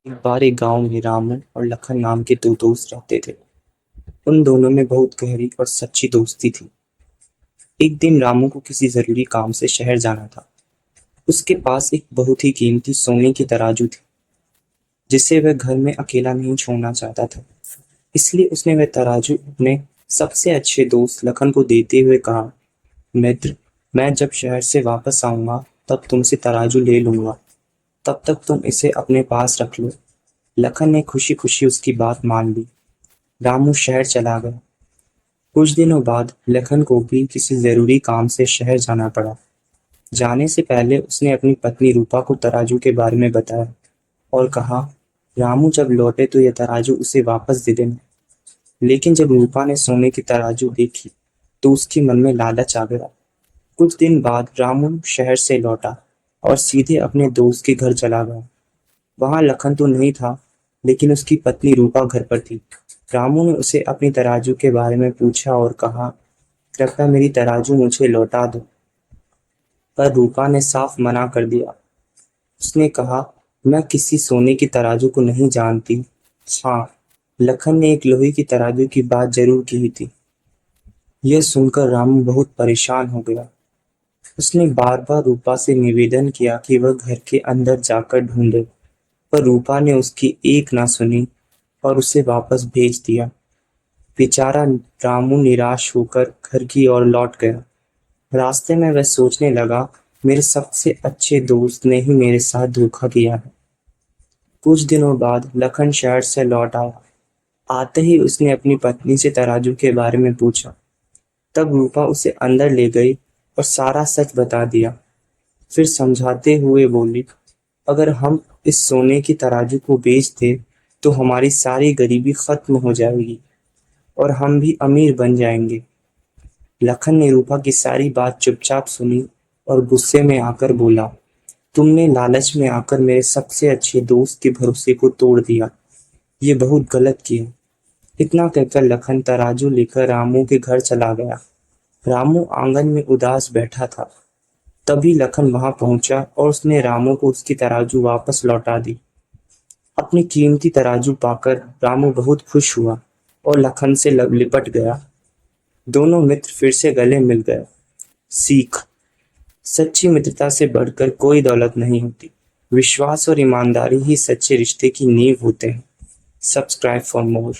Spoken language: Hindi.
एक बार एक गांव में रामू और लखन नाम के दो दोस्त रहते थे। उन दोनों में बहुत गहरी और सच्ची दोस्ती थी। एक दिन रामू को किसी जरूरी काम से शहर जाना था। उसके पास एक बहुत ही कीमती सोने की तराजू थी, जिसे वह घर में अकेला नहीं छोड़ना चाहता था। इसलिए उसने वह तराजू अपने सबसे अच्छे दोस्त लखन को देते हुए कहा, मित्र, मैं जब शहर से वापस आऊंगा तब तुमसे तराजू ले लूंगा। तब तक तुम इसे अपने पास रख लो। लखन ने खुशी खुशी उसकी बात मान ली। रामू शहर चला गया। कुछ दिनों बाद लखन को भी किसी जरूरी काम से शहर जाना पड़ा। जाने से पहले उसने अपनी पत्नी रूपा को तराजू के बारे में बताया और कहा, रामू जब लौटे तो यह तराजू उसे वापस दे देना। लेकिन जब रूपा ने सोने की तराजू देखी तो उसके मन में लालच आ गया। कुछ दिन बाद रामू शहर से लौटा और सीधे अपने दोस्त के घर चला गया। वहां लखन तो नहीं था, लेकिन उसकी पत्नी रूपा घर पर थी। रामू ने उसे अपनी तराजू के बारे में पूछा और कहा, कृपया मेरी तराजू मुझे लौटा दो। पर रूपा ने साफ मना कर दिया। उसने कहा, मैं किसी सोने की तराजू को नहीं जानती। हाँ, लखन ने एक लोहे की तराजू की बात जरूर की थी। यह सुनकर रामू बहुत परेशान हो गया। उसने बार बार रूपा से निवेदन किया कि वह घर के अंदर जाकर ढूंढे, पर रूपा ने उसकी एक ना सुनी और उसे वापस भेज दिया। बेचारा रामू निराश होकर घर की ओर लौट गया। रास्ते में वह सोचने लगा, मेरे सबसे अच्छे दोस्त ने ही मेरे साथ धोखा किया है। कुछ दिनों बाद लखन शहर से लौट आया। आते ही उसने अपनी पत्नी से तराजू के बारे में पूछा। तब रूपा उसे अंदर ले गई और सारा सच बता दिया। फिर समझाते हुए बोली, अगर हम इस सोने की तराजू को बेच दें तो हमारी सारी गरीबी खत्म हो जाएगी और हम भी अमीर बन जाएंगे। लखन ने रूपा की सारी बात चुपचाप सुनी और गुस्से में आकर बोला, तुमने लालच में आकर मेरे सबसे अच्छे दोस्त के भरोसे को तोड़ दिया। ये बहुत गलत किया। इतना कहकर लखन तराजू लेकर रामू के घर चला गया। रामू आंगन में उदास बैठा था। तभी लखन वहां पहुंचा और उसने रामू को उसकी तराजू वापस लौटा दी। अपनी कीमती तराजू पाकर रामू बहुत खुश हुआ और लखन से लिपट गया। दोनों मित्र फिर से गले मिल गए। सीख, सच्ची मित्रता से बढ़कर कोई दौलत नहीं होती। विश्वास और ईमानदारी ही सच्चे रिश्ते की नींव होते हैं। Subscribe for more.